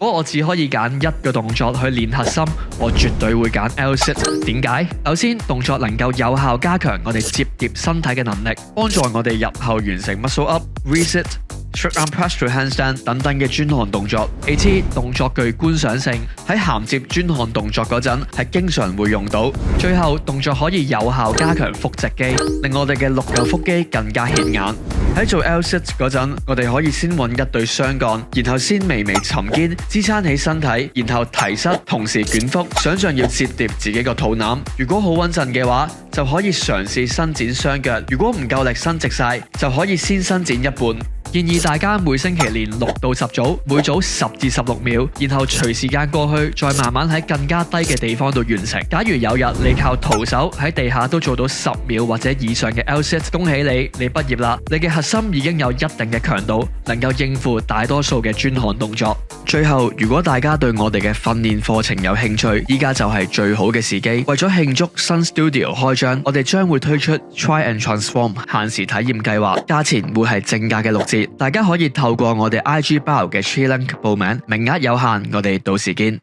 如果我只可以揀一個動作去練核心，我絕對會揀 L-sit。點解？首先，動作能夠有效加強我哋摺疊身體嘅能力，幫助我哋日後完成 muscle up、reset、straight arm press to handstand 等等嘅專項動作。其次，動作具觀賞性，喺銜接專項動作嗰陣係經常會用到。最後，動作可以有效加強腹直肌，令我哋嘅六嚿腹肌更加顯眼。喺做 L-sit 嗰陣，我哋可以先揾一對雙槓，然後先微微沉肩支撐起身體，然後提膝，同時捲腹，想象要摺疊自己個肚腩。如果好穩陣嘅話，就可以嘗試伸展雙腳；如果唔夠力伸直晒，就可以先伸展一半。建議大家每星期練6到10組，每組10至16秒，然後隨時間過去，再慢慢喺更加低嘅地方度完成。假如有日你靠徒手喺地下都做到10秒或者以上嘅 L-sit， 恭喜你，你畢業啦！你嘅核心已經有一定嘅強度，能夠應付大多數嘅專項動作。最後，如果大家對我哋嘅訓練課程有興趣，依家就係最好嘅時機。為咗慶祝新 studio 開張，我哋將會推出 Try and Transform 限時體驗計劃，價錢會係正價嘅6折。大家可以透過我哋 IG bio 嘅 Tree Link 報名，名額有限，我哋到時見。